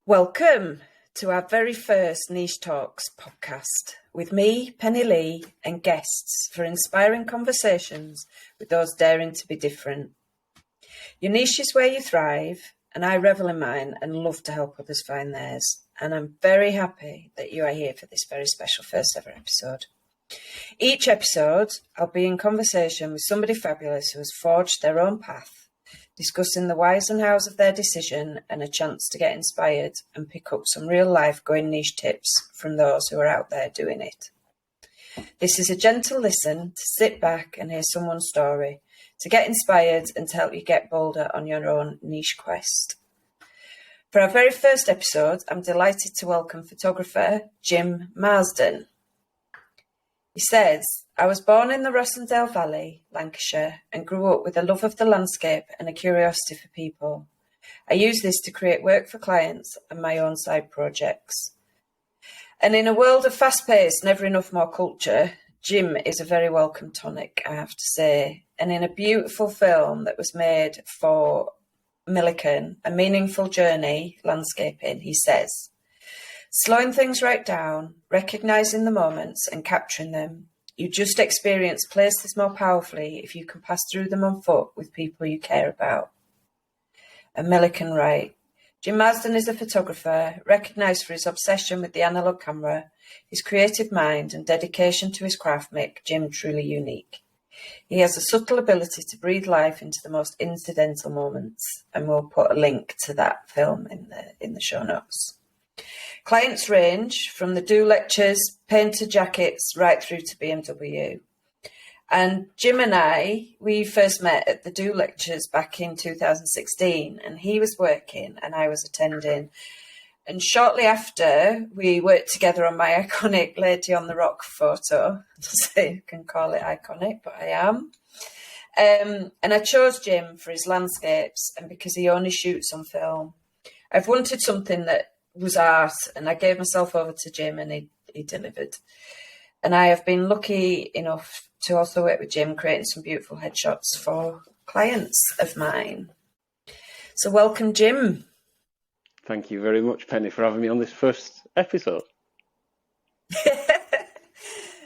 Welcome to our very first NicheTalks podcast with me, Penny Lee, and guests for inspiring conversations with those daring to be different. Your niche is where you thrive, and I revel in mine and love to help others find theirs. And I'm very happy that you are here for this very special first ever episode. Each episode, I'll be in conversation with somebody fabulous who has forged their own path, discussing the whys and hows of their decision and a chance to get inspired and pick up some real life going niche tips from those who are out there doing it. This is a gentle listen to sit back and hear someone's story, to get inspired and to help you get bolder on your own niche quest. For our very first episode, I'm delighted to welcome photographer Jim Marsden. He says, I was born in the Rossendale Valley, Lancashire, and grew up with a love of the landscape and a curiosity for people. I use this to create work for clients and my own side projects. And in a world of fast-paced, never enough more culture, Jim is a very welcome tonic, I have to say. And in a beautiful film that was made for Millican, A Meaningful Journey, Landscaping, he says, slowing things right down, recognising the moments and capturing them, you just experience places more powerfully if you can pass through them on foot with people you care about. And Millican right. Jim Marsden is a photographer, recognised for his obsession with the analogue camera. His creative mind and dedication to his craft make Jim truly unique. He has a subtle ability to breathe life into the most incidental moments, and we'll put a link to that film in the show notes. Clients range from the Do Lectures, Paynter Jackets, right through to BMW. And Jim and we first met at the Do Lectures back in 2016, and he was working and I was attending. And shortly after, we worked together on my iconic Lady on the Rock photo. So you can call it iconic, but I am. And I chose Jim for his landscapes and because he only shoots on film. I've wanted something that was art, and I gave myself over to Jim and he delivered. And I have been lucky enough to also work with Jim, creating some beautiful headshots for clients of mine. So welcome, Jim. Thank you very much, Penny, for having me on this first episode.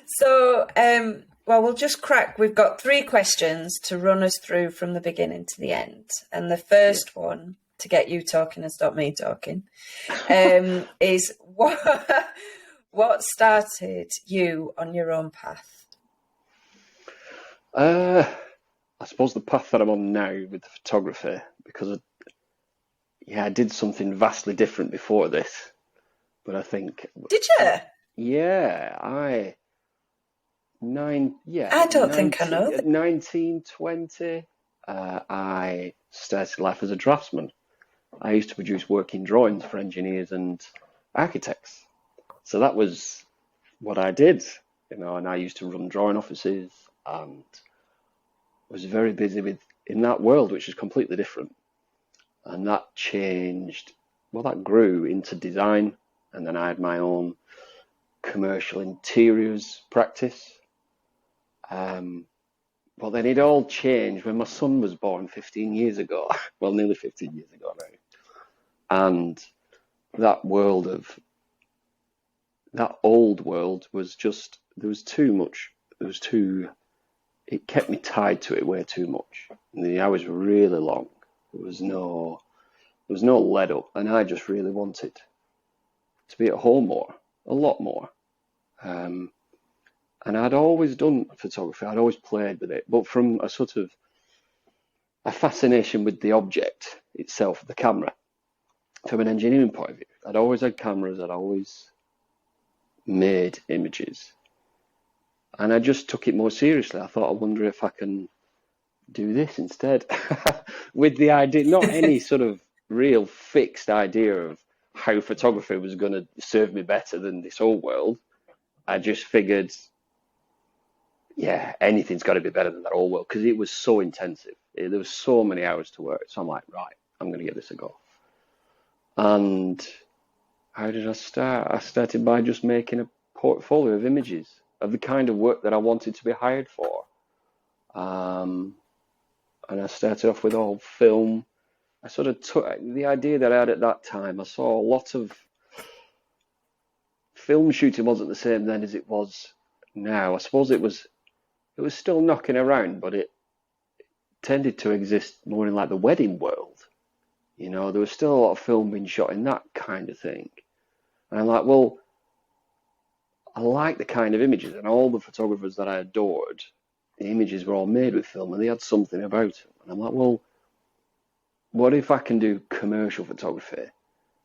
So, well, we'll just crack. We've got 3 questions to run us through from the beginning to the end. And the first one, to get you talking and stop me talking, is what started you on your own path? I suppose the path that I'm on now with the photography, because I did something vastly different before this, but I think... Did you? Yeah, I don't think I know that. 1920, I started life as a draftsman. I used to produce working drawings for engineers and architects. So that was what I did, and I used to run drawing offices and was very busy in that world, which is completely different. And that changed, that grew into design, and then I had my own commercial interiors practice. Well, then it all changed when my son was born 15 years ago, nearly 15 years ago now. And that old world was just, there was too much, it kept me tied to it way too much. And the hours were really long. There was no let up, and I just really wanted to be at home more, a lot more. And I'd always done photography, I'd always played with it, but from a sort of a fascination with the object itself, the camera, from an engineering point of view. I'd always had cameras, I'd always made images, and I just took it more seriously. I thought, I wonder if I can do this instead, with the idea, not any sort of real fixed idea of how photography was going to serve me better than this old world. I just figured, anything's got to be better than that old world, because it was so intensive. There was so many hours to work. So I'm like, right, I'm going to give this a go. And how did I start? I started by just making a portfolio of images of the kind of work that I wanted to be hired for. And I started off with all film, I sort of took the idea that I had at that time. I saw a lot of film shooting wasn't the same then as it was now. I suppose it was still knocking around, but it tended to exist more in like the wedding world. You know, there was still a lot of film being shot in that kind of thing. And I'm like, well, I like the kind of images, and all the photographers that I adored, the images were all made with film and they had something about them. And I'm like, well, what if I can do commercial photography,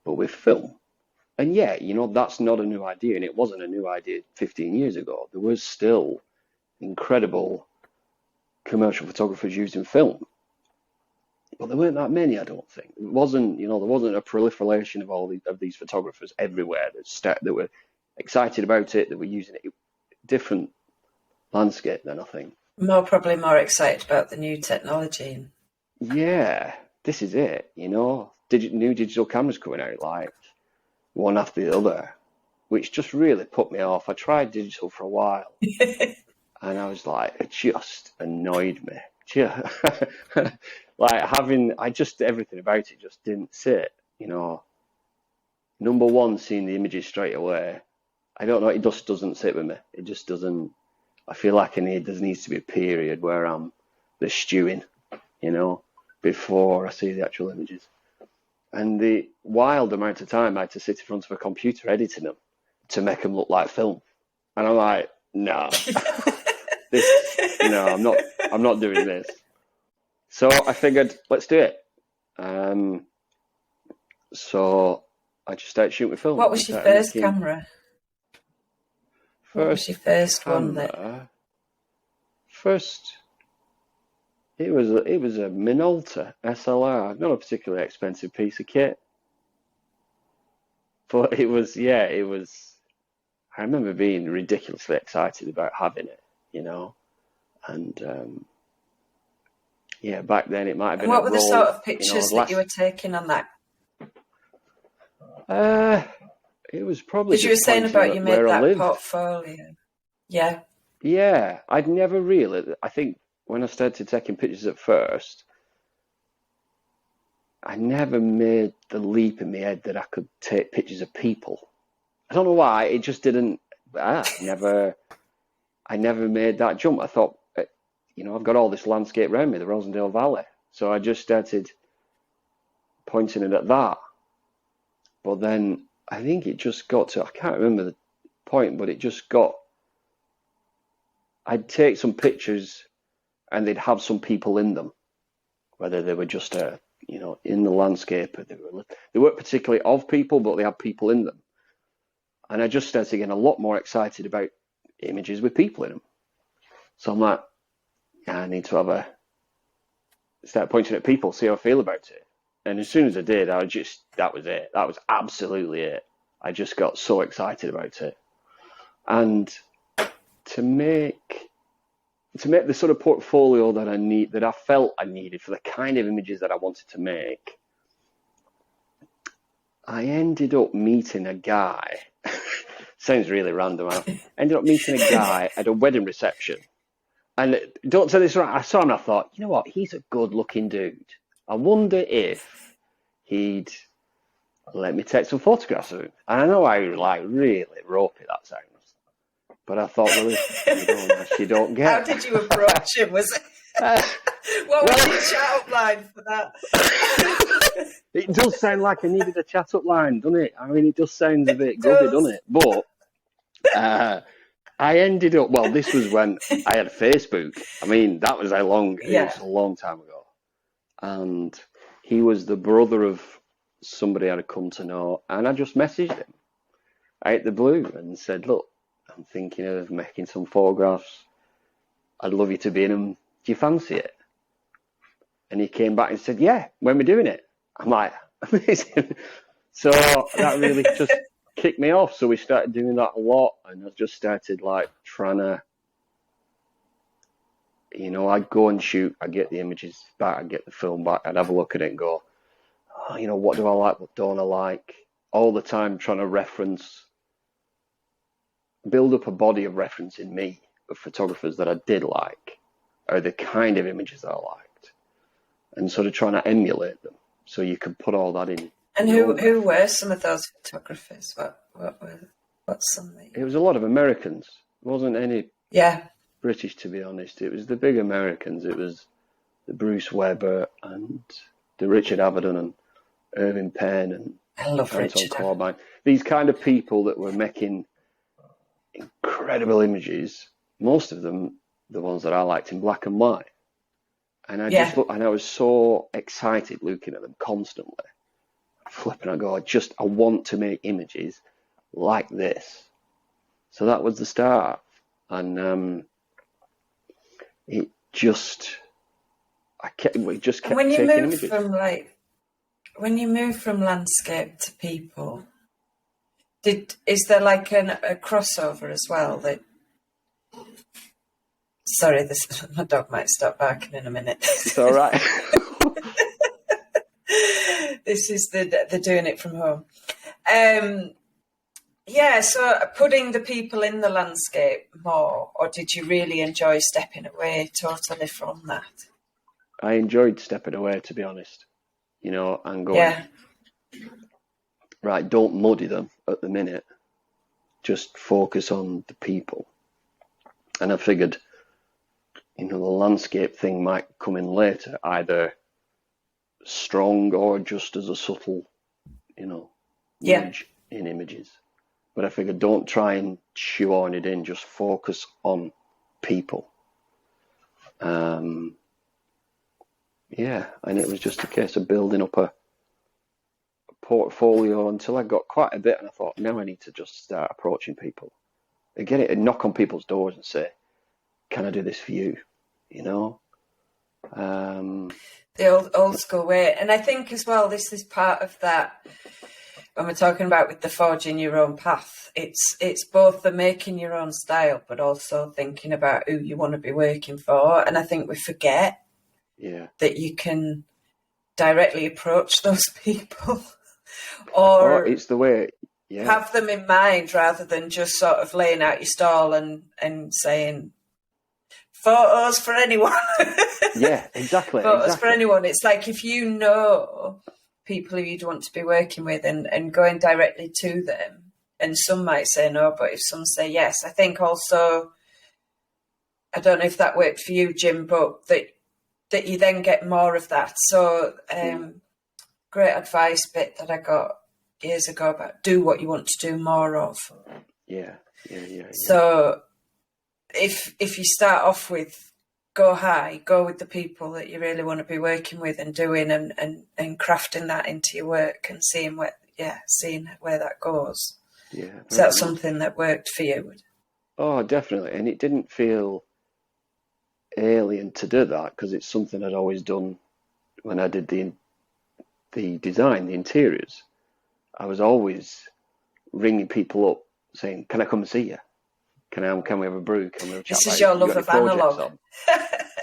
but with film? And yeah, you know, that's not a new idea, and it wasn't a new idea 15 years ago. There was still incredible commercial photographers using film, but there weren't that many, I don't think. It wasn't, you know, there wasn't a proliferation of these photographers everywhere that were excited about it, that were using it. Different landscape then, I think. Probably more excited about the new technology. Yeah, this is it, you know. New digital cameras coming out, like one after the other, which just really put me off. I tried digital for a while, and I was like, it just annoyed me. Everything about it just didn't sit, you know. Number one, seeing the images straight away, I don't know, it just doesn't sit with me. It just doesn't. I feel like there needs to be a period where I'm the stewing, you know, before I see the actual images. And the wild amount of time I had to sit in front of a computer editing them to make them look like film. And I'm like, no, I'm not doing this. So I figured, let's do it. So I just started shooting with film. What was your first camera? What was your first one? First, it was a Minolta SLR, not a particularly expensive piece of kit, but it was. I remember being ridiculously excited about having it, you know, and back then it might have been. And what were the sort of pictures that you were taking on that? It was probably. Because you were saying about you made that portfolio. Yeah. Yeah, I'd never really. I think when I started taking pictures at first, I never made the leap in my head that I could take pictures of people. I don't know why. It just didn't. I never made that jump. I thought, you know, I've got all this landscape around me, the Rossendale Valley. So I just started pointing it at that. But then I think it just got to, I can't remember the point, but it just got, I'd take some pictures and they'd have some people in them, whether they were just, in the landscape. They weren't particularly of people, but they had people in them. And I just started getting a lot more excited about images with people in them. So I'm like, I need to start pointing at people, see how I feel about it. And as soon as I did, that was it. That was absolutely it. I just got so excited about it. And to make the sort of portfolio that I felt I needed for the kind of images that I wanted to make, I ended up meeting a guy. Sounds really random. I ended up meeting a guy at a wedding reception. And don't say this right, I saw him and I thought, you know what, he's a good looking dude. I wonder if he'd let me take some photographs of him. And I know I was like really ropey that sounds. But I thought, well, if you don't get. How did you approach him? Was it? What was your chat up line for that? It does sound like I needed a chat up line, doesn't it? I mean, it just sounds a bit gubby, doesn't it? But I ended up, well, this was when I had Facebook. I mean, that was how long, it was a long time ago. And he was the brother of somebody I'd come to know. And I just messaged him out of the blue and said, look, I'm thinking of making some photographs. I'd love you to be in them. Do you fancy it? And he came back and said, yeah, when we're doing it. I'm like, amazing. So that really just kicked me off. So we started doing that a lot. And I just started like trying to, I'd go and shoot. I'd get the images back. I'd get the film back. I'd have a look at it and go, what do I like? What don't I like? All the time trying to build up a body of reference in me of photographers that I did like, or the kind of images that I liked, and sort of trying to emulate them. So you could put all that in. And who were some of those photographers? What's some? It was a lot of Americans. It wasn't any British, to be honest. It was the big Americans. It was the Bruce Weber and the Richard Avedon and Irving Penn and I love Richard Corbijn. These kind of people that were making incredible images. Most of them, the ones that I liked, in black and white. And I just looked, and I was so excited looking at them constantly. Flipping, I go, I want to make images like this. So that was the start. And we just kept taking images. When you move from landscape to people, is there like a crossover as well? Sorry, my dog might stop barking in a minute. It's all right. This is the doing it from home. So putting the people in the landscape more, or did you really enjoy stepping away totally from that? I enjoyed stepping away, to be honest, and going, right, don't muddy them at the minute. Just focus on the people. And I figured, the landscape thing might come in later, either strong or just as a subtle, image in images. But I figured, don't try and shoehorn it in, just focus on people. And it was just a case of building up a portfolio until I got quite a bit, and I thought, now I need to just start approaching people. I get it and knock on people's doors and say, can I do this for you? The old school way. And I think as well, this is part of that when we're talking about with the forging your own path. It's both the making your own style, but also thinking about who you want to be working for. And I think we forget that you can directly approach those people or it's the way have them in mind rather than just sort of laying out your stall and saying photos for anyone. Yeah, exactly. Photos for anyone. It's like if you know people who you'd want to be working with and going directly to them, and some might say no, but if some say yes, I think also, I don't know if that worked for you, Jim, but that you then get more of that. So great advice bit that I got years ago about do what you want to do more of. Yeah. So if you start off with go high, go with the people that you really want to be working with and doing and crafting that into your work and seeing where that goes. Yeah. Is that something that worked for you? Oh, definitely. And it didn't feel alien to do that because it's something I'd always done when I did the design, the interiors. I was always ringing people up saying, can I come and see you? Can we have a brew? Can we have a chat? This is your love of analogue.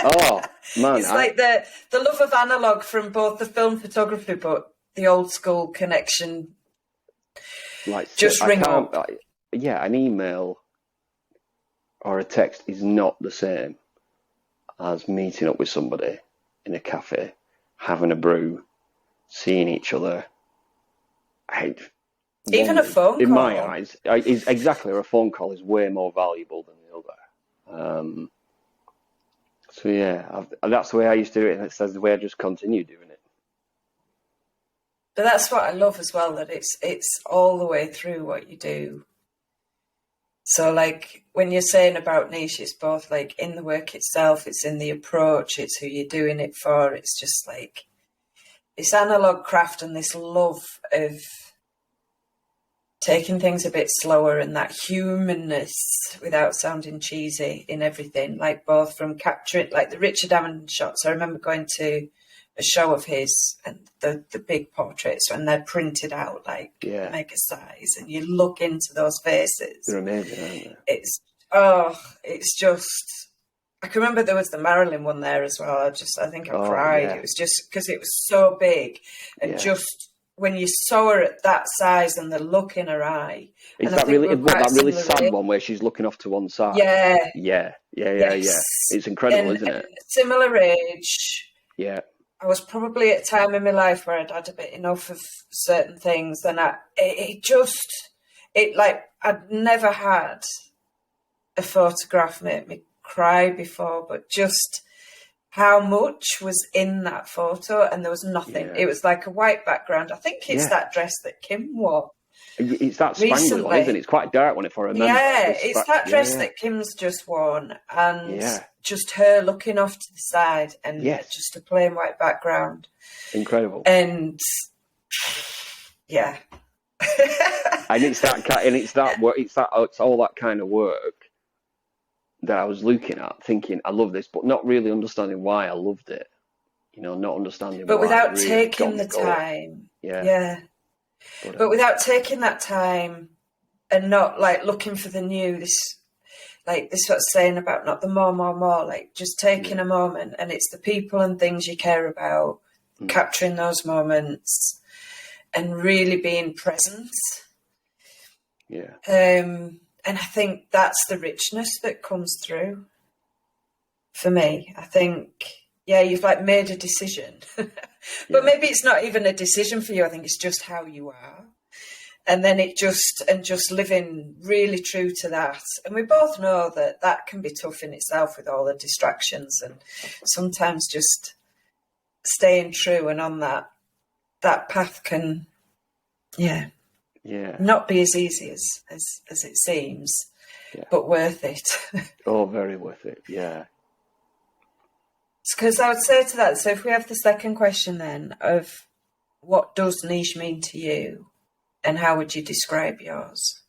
Oh, man. It's like the love of analogue from both the film photography, but the old school connection. Like, just ring up. An email or a text is not the same as meeting up with somebody in a cafe, having a brew, seeing each other. Even a phone call. In my eyes, a phone call is way more valuable than the other. That's the way I used to do it, and that's the way I just continue doing it. But that's what I love as well, that it's all the way through what you do. So like when you're saying about niche, it's both like in the work itself, it's in the approach, it's who you're doing it for. It's just like this analogue craft and this love of taking things a bit slower and that humanness without sounding cheesy in everything, like both from capturing, like the Richard Avedon shots. I remember going to a show of his and the big portraits when they're printed out like mega size and you look into those faces. They're amazing, aren't they? It's just, I can remember there was the Marilyn one there as well. I think I cried. Yeah. It was just because it was so big and just when you saw her at that size and the look in her eye. Is that really sad one where she's looking off to one side? Yeah. Yeah. It's incredible, isn't it? Similar age. Yeah. I was probably at a time in my life where I'd had a bit enough of certain things, and I'd never had a photograph make me cry before, but just how much was in that photo, and there was nothing. Yeah. It was like a white background. I think it's that dress that Kim wore. It's that spangly one, isn't it? It's quite a dark one, if I remember. Yeah, it's that dress that Kim's just worn, and just her looking off to the side, and just a plain white background. Incredible. And yeah. And it's all that kind of work that I was looking at, thinking, I love this, but not really understanding why I loved it. You know, not understanding but why without it really taking the time. Yeah. But without taking that time and not like looking for the new, this what's saying about not the more, like just taking a moment, and it's the people and things you care about, capturing those moments and really being present. Yeah. And I think that's the richness that comes through for me. I think, you've like made a decision, but maybe it's not even a decision for you. I think it's just how you are. And then just living really true to that. And we both know that can be tough in itself with all the distractions, and sometimes just staying true and on that path can, not be as easy as it seems, but worth it. Oh, very worth it. Yeah. Because I would say to that, so if we have the second question then of what does niche mean to you, and how would you describe yours?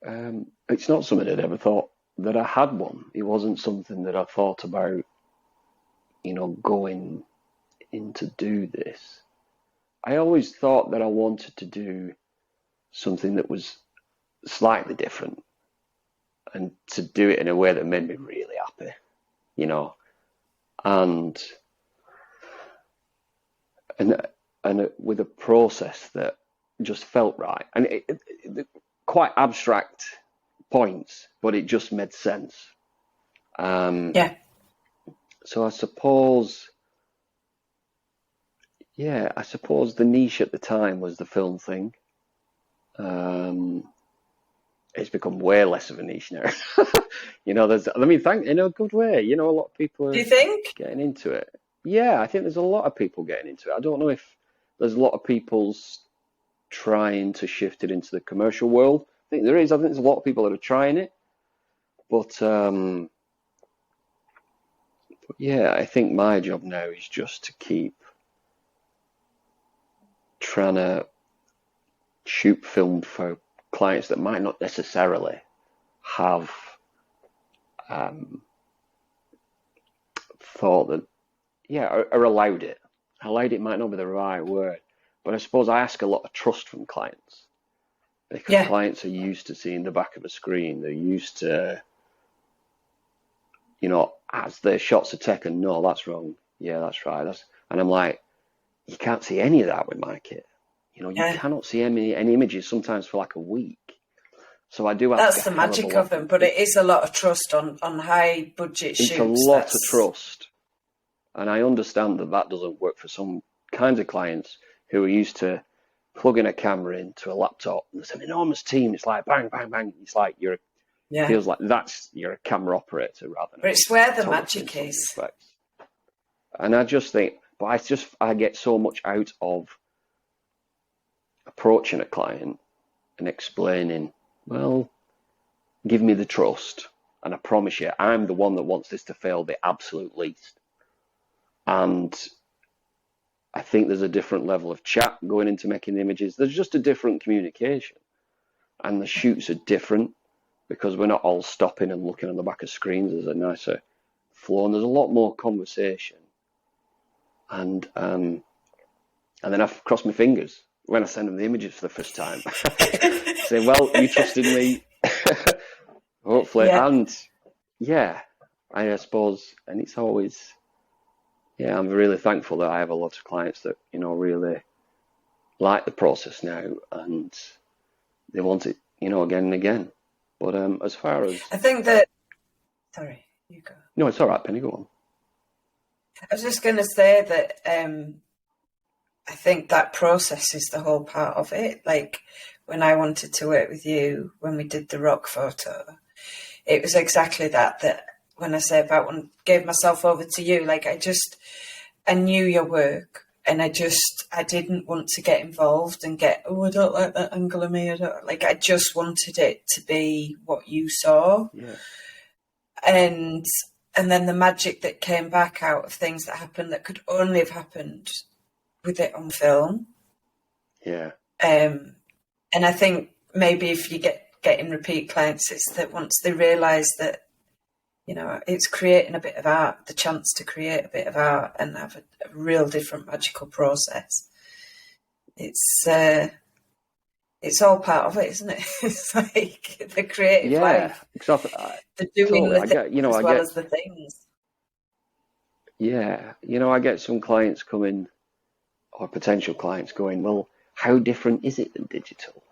It's not something I'd ever thought that I had one. It wasn't something that I thought about, going in to do this. I always thought that I wanted to do something that was slightly different, and to do it in a way that made me really happy, and with a process that just felt right, and it quite abstract points, but it just made sense. So I suppose the niche at the time was the film thing. It's become way less of a niche now. In a good way. A lot of people are, do you think, getting into it. Yeah, I think there's a lot of people getting into it. I don't know if there's a lot of people's trying to shift it into the commercial world. I think there is. I think there's a lot of people that are trying it. But I think my job now is just to keep trying to shoot film for clients that might not necessarily have thought that, or allowed it. Allowed it might not be the right word, but I suppose I ask a lot of trust from clients, because clients are used to seeing the back of a screen. They're used to, as their shots are taken, no, that's wrong. Yeah, that's right. And I'm like, you can't see any of that with my kit. You cannot see any images sometimes for like a week. So I do have that's the magic of them, but it is a lot of trust on high budget shoots. It's a lot of trust. And I understand that doesn't work for some kinds of clients who are used to plugging a camera into a laptop, and there's an enormous team. It's like bang, bang, bang. It's like feels like you're a camera operator rather than. But it's where the magic is. And I just think, I get so much out of approaching a client and explaining, well, give me the trust, and I promise you, I'm the one that wants this to fail the absolute least. And I think there's a different level of chat going into making the images. There's just a different communication, and the shoots are different because we're not all stopping and looking on the back of screens. There's a nicer flow, and there's a lot more conversation. And then I've crossed my fingers when I send them the images for the first time, saying, well, you trusted me, hopefully. And I suppose, and it's always, I'm really thankful that I have a lot of clients that, really like the process now, and they want it, again and again. But as far as... I think that... Sorry, you go. No, it's all right, Penny, go on. I was just going to say that I think that process is the whole part of it. Like when I wanted to work with you, when we did the rock photo, it was exactly that. That when I say about when I gave myself over to you, like I knew your work, and I didn't want to get involved and I don't like that angle of me. I just wanted it to be what you saw. Yeah. And then the magic that came back out of things that happened that could only have happened with it on film. Yeah. And I think maybe if you getting repeat clients, it's that once they realise that, you know, it's creating a bit of art, the chance to create a bit of art and have a real different magical process. It's all part of it, isn't it? It's like the creative life, the doing the things as well as the things. Yeah, I get some clients coming, or potential clients going, well, how different is it than digital?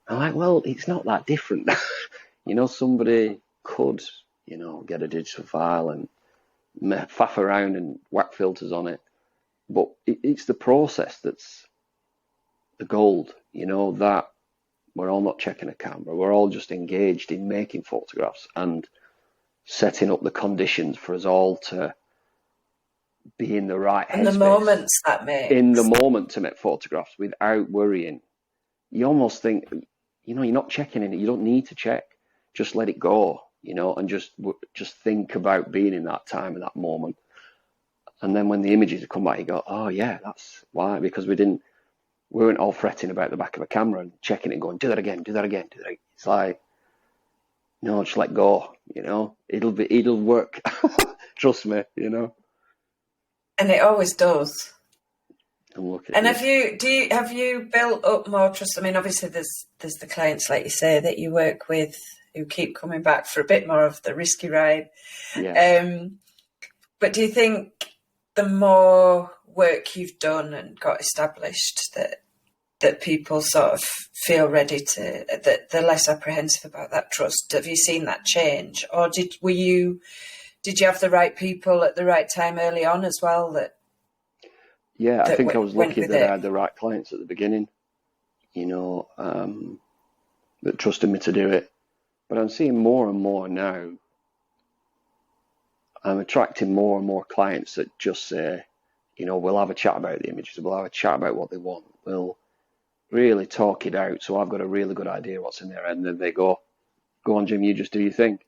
I'm like, well, it's not that different. Somebody could, get a digital file and faff around and whack filters on it. But it's the process that's the gold, that we're all not checking a camera. We're all just engaged in making photographs and setting up the conditions for us all to be in the right headspace. And the moments that makes. In the moment to make photographs without worrying. You almost think, you're not checking in it. You don't need to check. Just let it go, and just think about being in that time and that moment. And then when the images come back, you go, oh yeah, that's why, because we weren't all fretting about the back of a camera and checking it and going, do that again, do that again, do that again. It's like, no, just let go, it'll work. Trust me, And it always does. And have you built up more trust? I mean, obviously there's the clients, like you say, that you work with who keep coming back for a bit more of the risky ride. Yeah. But do you think the more work you've done and got established that people sort of feel ready to, that they're less apprehensive about that trust? Have you seen that change? Or did you have the right people at the right time early on as well? Yeah, I think I was lucky that I had the right clients at the beginning, that trusted me to do it. But I'm seeing more and more now. I'm attracting more and more clients that just say, we'll have a chat about the images, we'll have a chat about what they want, we'll really talk it out so I've got a really good idea what's in there. And then they go on, Jim, you just do your thing.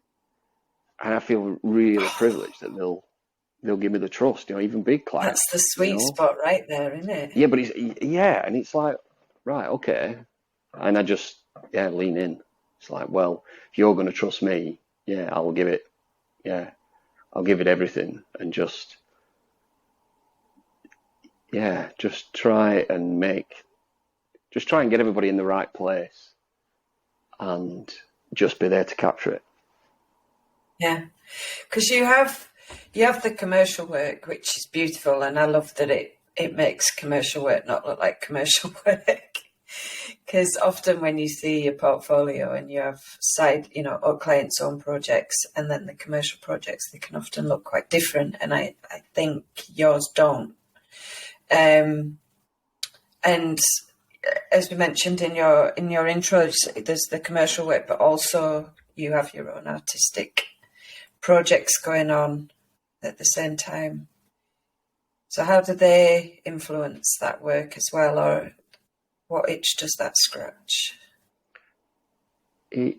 And I feel really privileged that they'll give me the trust, even big clients. That's the sweet spot right there, isn't it? Yeah, but it's like, right, okay. And I just, lean in. It's like, well, if you're going to trust me, I'll give it everything and just try and get everybody in the right place and just be there to capture it. Yeah, because you have the commercial work, which is beautiful, and I love that it makes commercial work not look like commercial work. Because often when you see your portfolio and you have side, or clients' own projects and then the commercial projects, they can often look quite different. And I think yours don't. And as we mentioned in your intro, there's the commercial work, but also you have your own artistic projects going on at the same time. So how do they influence that work as well, or what itch does that scratch? It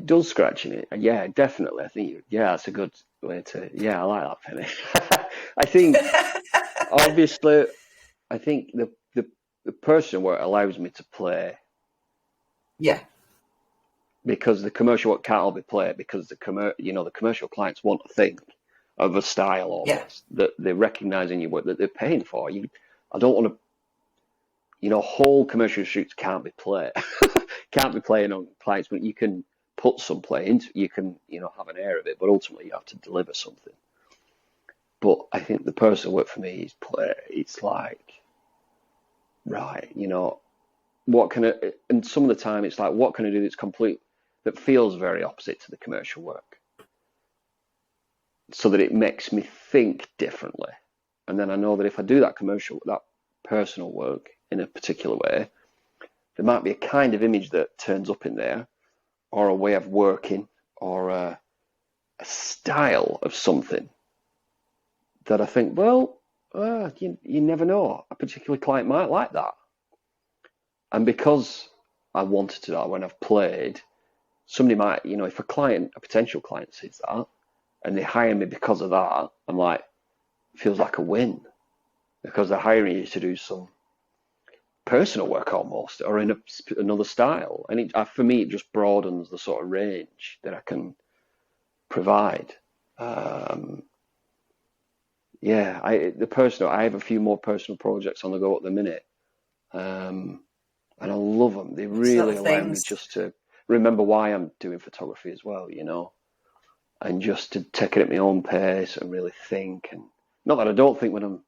does scratch in it. Yeah, definitely. I think that's a good way to. Yeah, I like that, Penny. I think obviously, the personal work allows me to play. Yeah. Because the commercial work can't all be played because the commercial clients want a thing of a style almost that they're recognizing your work that they're paying for. I don't want to, whole commercial shoots can't be played, can't be playing on clients, but you can put some play into, you can, have an air of it, but ultimately you have to deliver something. But I think the personal work for me is play. It's like, right, what can I, and some of the time it's like, what can I do that feels very opposite to the commercial work? so that it makes me think differently. And then I know that if I do that that personal work in a particular way, there might be a kind of image that turns up in there, or a way of working, or a style of something that I think, well, you never know. A particular client might like that. And because I wanted to do that when I've played, somebody might, if a potential client sees that and they hire me because of that, I'm like, it feels like a win, because they're hiring you to do some personal work almost, or in another style. And for me, it just broadens the sort of range that I can provide. I have a few more personal projects on the go at the minute, and I love them. They really allow me just to remember why I'm doing photography as well, and just to take it at my own pace and really think. And not that I don't think when I'm,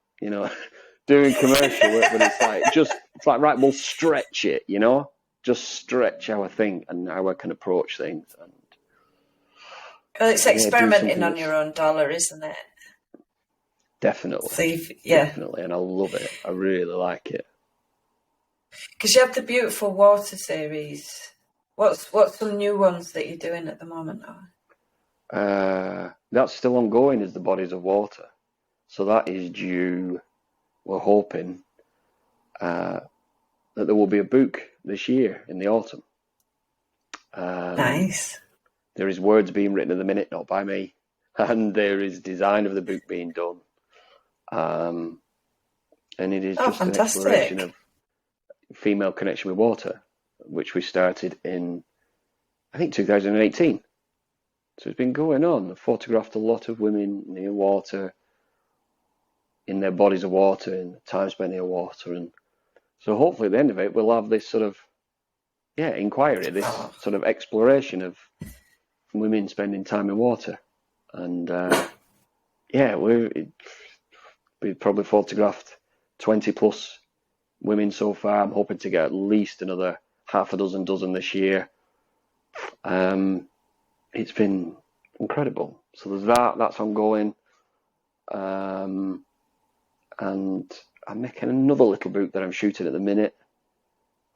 doing commercial work, but it's like, right, we'll stretch it, just stretch how I think and how I can approach things. And well, it's experimenting on your own dollar, isn't it? Definitely. So definitely. And I love it. I really like it. Because you have the beautiful water series. What's some new ones that you're doing at the moment? That's still ongoing, is the Bodies of Water. So that is due. We're hoping that there will be a book this year in the autumn. Nice. There is words being written at the minute, not by me, and there is design of the book being done. And it is just an exploration of female connection with water, which we started in, I think, 2018. So it's been going on. I photographed a lot of women near water, in their bodies of water, in the time spent near water. And so hopefully at the end of it, we'll have this sort of, inquiry, this sort of exploration of women spending time in water. And we've probably photographed 20 plus women so far. I'm hoping to get at least another half a dozen this year. It's been incredible. So there's that's ongoing. And I'm making another little book that I'm shooting at the minute.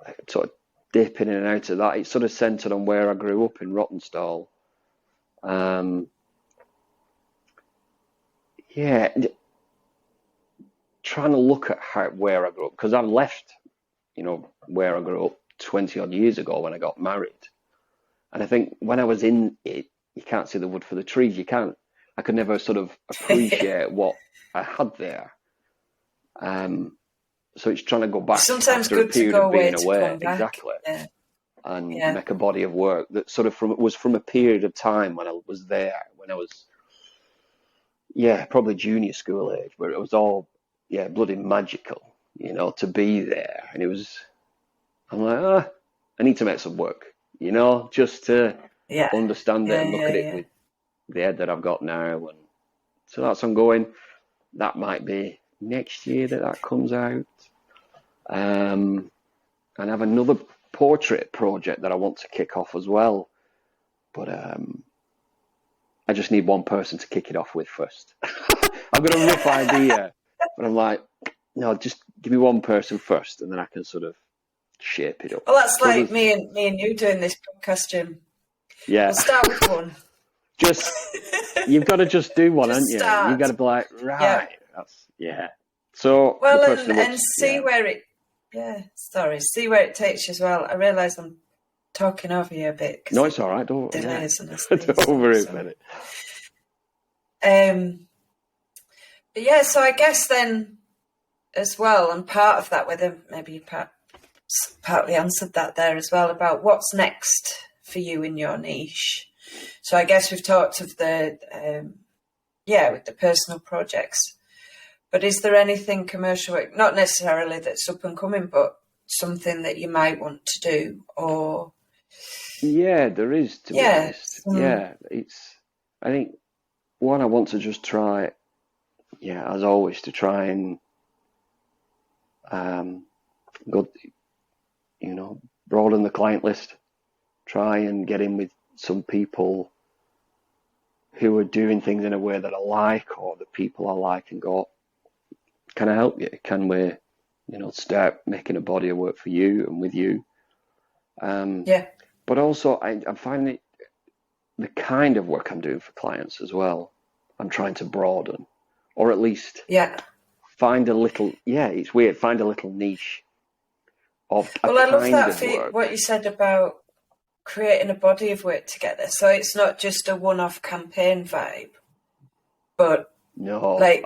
I sort of dip in and out of that. It's sort of centered on where I grew up in Rossendale. Trying to look at where I grew up, because I've left, where I grew up 20 odd years ago when I got married. And I think when I was in it, you can't see the wood for the trees. I could never sort of appreciate what I had there. So it's trying to go back sometimes after a period of being away, exactly, and make a body of work that sort of was from a period of time when I was there, when I was, probably junior school age, where it was all, bloody magical, to be there. And I'm like, I need to make some work, just to understand it and look at it with the head that I've got now. And so that's ongoing. That might be next year that comes out. And I have another portrait project that I want to kick off as well. But I just need one person to kick it off with first. I've got a rough idea, but I'm like, no, just give me one person first, and then I can sort of shape it up. Well, that's like me and you doing this podcast, Jim. Yeah. We'll start with one. You've got to just do one, haven't you? Start. You've got to be like, right. So and see where it. See where it takes you as well. I realise I'm talking over you a bit. No, it's all right. Don't worry about it. But so I guess then as well, and part of that, whether maybe you partly answered that there as well, about what's next for you in your niche. So I guess we've talked of the, with the personal projects. But is there anything commercial, not necessarily that's up and coming, but something that you might want to do? Or there is, to be honest. I think one, I want to just try, as always, to try and go, broaden the client list. Try and get in with some people who are doing things in a way that I like, or the people I like, and go, can I help you? Can we, start making a body of work for you and with you? But also, I'm finding the kind of work I'm doing for clients as well, I'm trying to broaden, or at least find a little, it's weird, find a little niche of a I love kind that of for work. what you said about creating a body of work together. So it's not just a one-off campaign vibe, but like,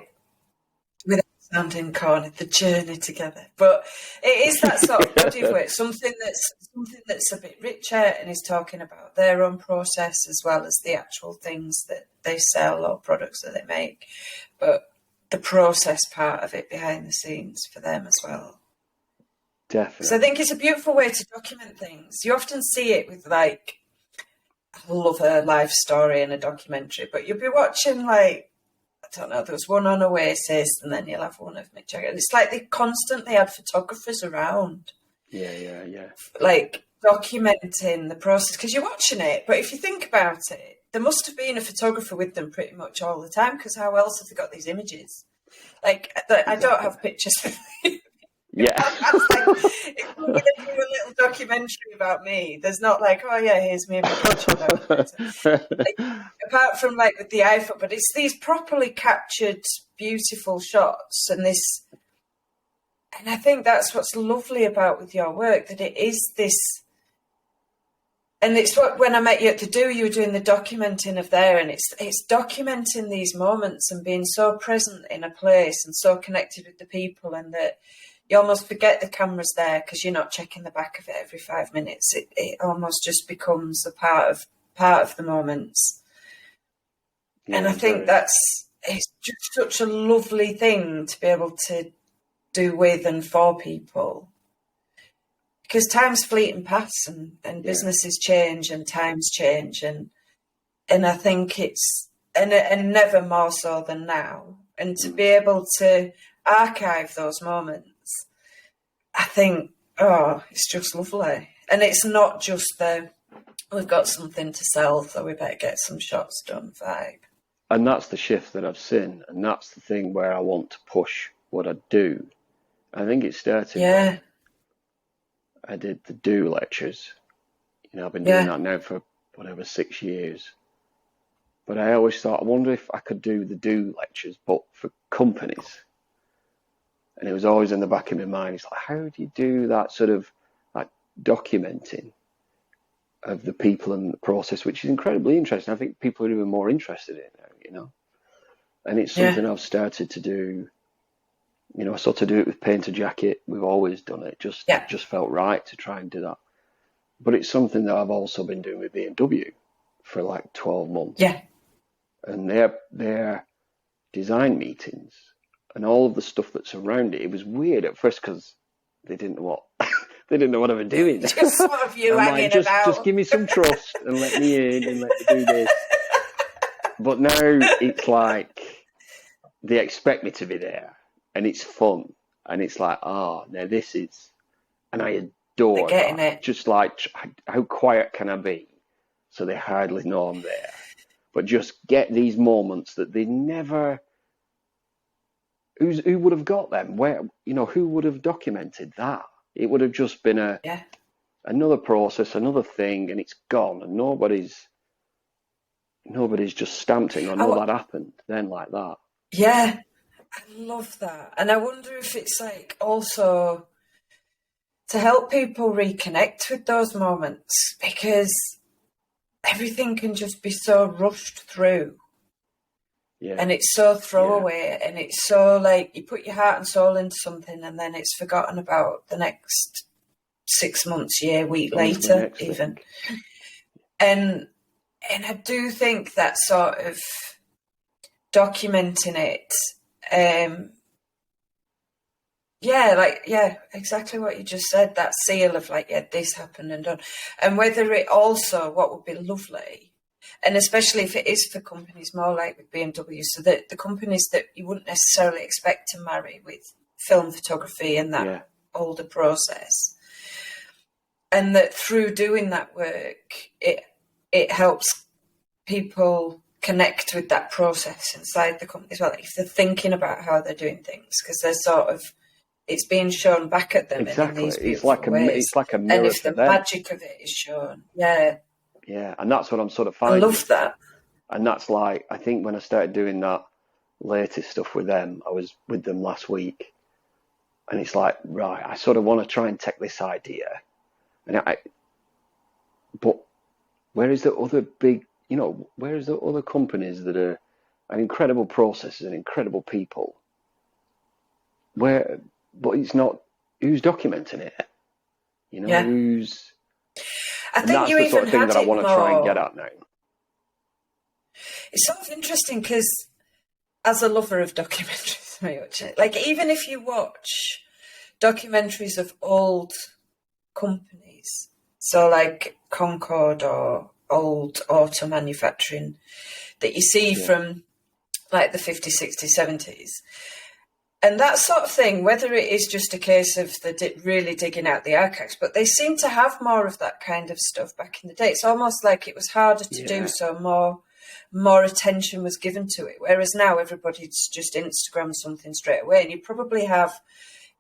without sounding corny, the journey together. But it is that sort of body of work, something that's a bit richer and is talking about their own process as well as the actual things that they sell or products that they make, but the process part of it behind the scenes for them as well. Definitely. So I think it's a beautiful way to document things. You often see it with, like, I love a life story and a documentary, but you'll be watching, like, I don't know, there was one on Oasis, and then you'll have one of Mick Jagger. It's like they constantly had photographers around. Yeah. Like, documenting the process, because you're watching it, but if you think about it, there must have been a photographer with them pretty much all the time, because how else have they got these images? Like, I don't have pictures. Yeah. If we're going to do a little documentary about me, there's not like, oh yeah, here's me in my kitchen. Like, apart from like with the iPhone, but it's these properly captured, beautiful shots, and I think that's what's lovely about with your work, that it is this, and it's what, when I met you at the Do, you were doing the documenting of there, and it's documenting these moments and being so present in a place and so connected with the people, and that you almost forget the camera's there because you're not checking the back of it every 5 minutes. It almost just becomes a part of the moments. Yeah, and I think it's just such a lovely thing to be able to do with and for people. Because time's fleeting past, and businesses change and times change, and I think it's and never more so than now. And to be able to archive those moments, I think, it's just lovely. And it's not just we've got something to sell, so we better get some shots done vibe. And that's the shift that I've seen, and that's the thing where I want to push what I do. I think it started when I did the Do lectures. I've been doing that now for 6 years. But I always thought, I wonder if I could do the Do lectures, but for companies. And it was always in the back of my mind. It's like, how do you do that sort of like documenting of the people and the process, which is incredibly interesting. I think people are even more interested in it now, And it's something I've started to do. I sort of do it with Paynter Jacket. We've always done it. It just felt right to try and do that. But it's something that I've also been doing with B&W for like 12 months. Yeah. And their design meetings and all of the stuff that's around it. It was weird at first because they didn't know what they didn't know what I was doing. Just sort of you hanging about. Just give me some trust and let me in and let me do this. But now it's like they expect me to be there, and it's fun, and it's like, now this is, and I adore that. It. Just like, how quiet can I be so they hardly know I'm there? But just get these moments that they never. Who would have got them? Where, who would have documented that? It would have just been another process, another thing, and it's gone, and nobody's just stamped it. That happened then like that. Yeah, I love that, and I wonder if it's like also to help people reconnect with those moments, because everything can just be so rushed through. Yeah. And it's so throwaway, and it's so like you put your heart and soul into something, and then it's forgotten about the next 6 months, year, week later, even. And I do think that sort of documenting it, exactly what you just said. That seal of like, this happened and done, and whether it also, what would be lovely. And especially if it is for companies more like with B&W, so that the companies that you wouldn't necessarily expect to marry with film photography and that older process, and that through doing that work, it helps people connect with that process inside the company as well. If they're thinking about how they're doing things, because they're sort of, it's being shown back at them in these beautiful ways. It's like a mirror. And if the magic of it is shown, yeah, and that's what I'm sort of I finding. love that. And that's like, I think when I started doing that latest stuff with them, I was with them last week, and it's like, right, I sort of want to try and take this idea, but where is the other big, where is the other companies that are incredible processes and incredible people? But it's not, who's documenting it? Who's... I think you even sort of thing that I want to try and get at now. It's sort of interesting because, as a lover of documentaries, very much, like even if you watch documentaries of old companies, so like Concord or old auto manufacturing that you see from like the 50s, 60s, 70s, and that sort of thing, whether it is just a case of really digging out the archives, but they seem to have more of that kind of stuff back in the day. It's almost like it was harder to do, so more attention was given to it. Whereas now everybody's just Instagram something straight away. And you probably have,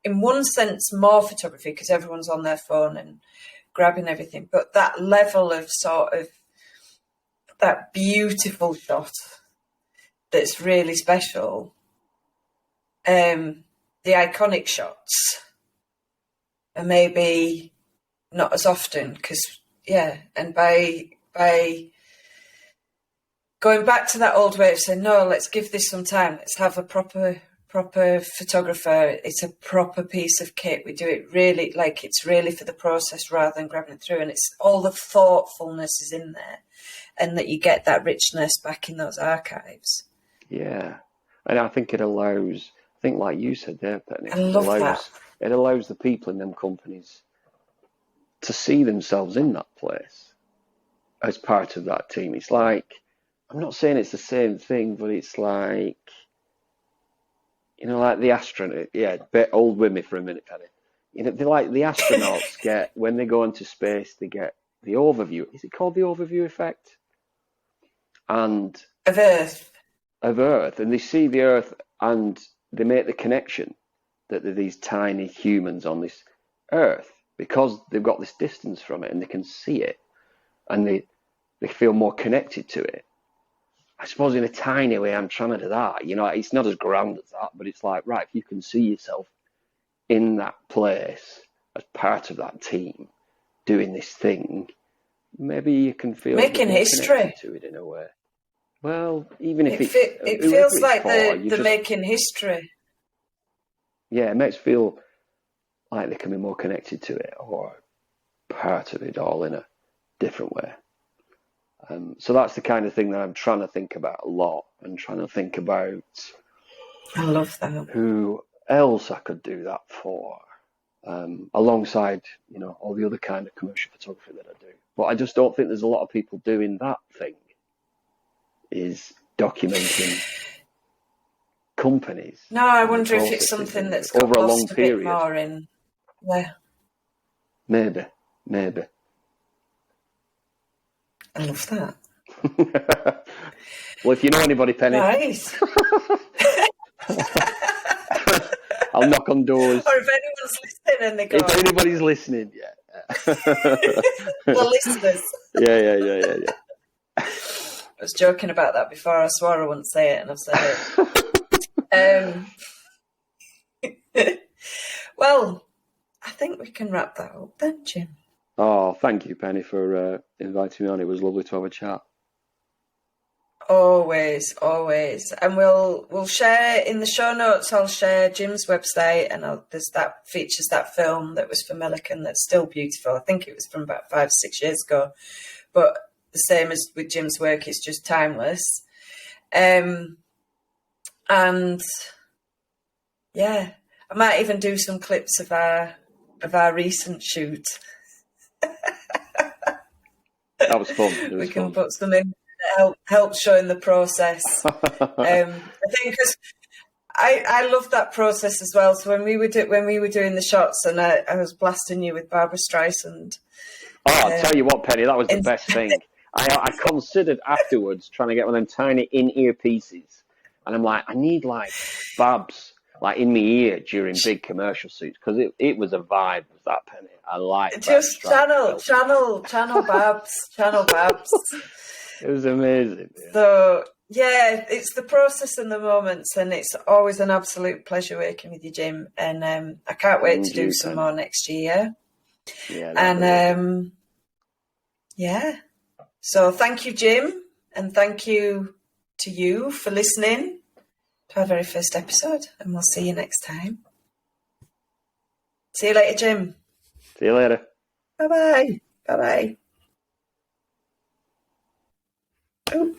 in one sense, more photography because everyone's on their phone and grabbing everything. But that level of sort of that beautiful shot that's really special, the iconic shots are maybe not as often because, and by going back to that old way of saying, no, let's give this some time. Let's have a proper photographer. It's a proper piece of kit. We do it really like it's really for the process rather than grabbing it through. And it's all the thoughtfulness is in there, and that you get that richness back in those archives. Yeah. And I think it allows, I think like you said there, Penny, I love that. It allows the people in them companies to see themselves in that place as part of that team. It's like, I'm not saying it's the same thing, but it's like, like the astronaut. Yeah, old with me for a minute, Penny. They're like the astronauts get, when they go into space, they get the overview. Is it called the overview effect? And of Earth. And they see the Earth and they make the connection that they're these tiny humans on this Earth because they've got this distance from it and they can see it and they feel more connected to it. I suppose in a tiny way I'm trying to do that. It's not as grand as that, but it's like, right, if you can see yourself in that place as part of that team doing this thing, maybe you can feel making history to it in a way. Well, even if it feels like they're making history. Yeah, it makes it feel like they can be more connected to it or part of it all in a different way. So that's the kind of thing that I'm trying to think about a lot and trying to think about. I love that. Who else I could do that for, alongside, all the other kind of commercial photography that I do. But I just don't think there's a lot of people doing that thing, is documenting companies. No, I wonder if it's something that's got over a long period. Bit more in. Yeah. Maybe. I love that. Well, if you know anybody, Penny. Nice. I'll knock on doors. Or if anyone's listening and they go... If anybody's listening, The listeners. Yeah. I was joking about that before. I swore I wouldn't say it, and I've said it. Well, I think we can wrap that up then, Jim. Oh, thank you, Penny, for inviting me on. It was lovely to have a chat. Always. And we'll share in the show notes. I'll share Jim's website, and features that film that was for Millican. That's still beautiful. I think it was from about 5-6 years ago, but the same as with Jim's work, it's just timeless. And yeah, I might even do some clips of our recent shoot. That was fun. We can put some in that help showing the process. I think because I love that process as well. So when we were doing the shots, and I was blasting you with Barbara Streisand. Oh, I'll tell you what, Penny, that was the best thing. I considered afterwards trying to get one of them tiny in-ear pieces, and I'm like, I need like babs like in my ear during big commercial shoots, because it was a vibe. Was that, Penny? I like just babs, channel Babs, channel Babs. It was amazing. Yeah. So yeah, it's the process and the moments, and it's always an absolute pleasure working with you, Jim. And I can't wait to do some more next year. Yeah, and yeah. So thank you, Jim, and thank you to you for listening to our very first episode, and we'll see you next time. See you later, Jim. See you later. Bye-bye. Bye-bye. Oh.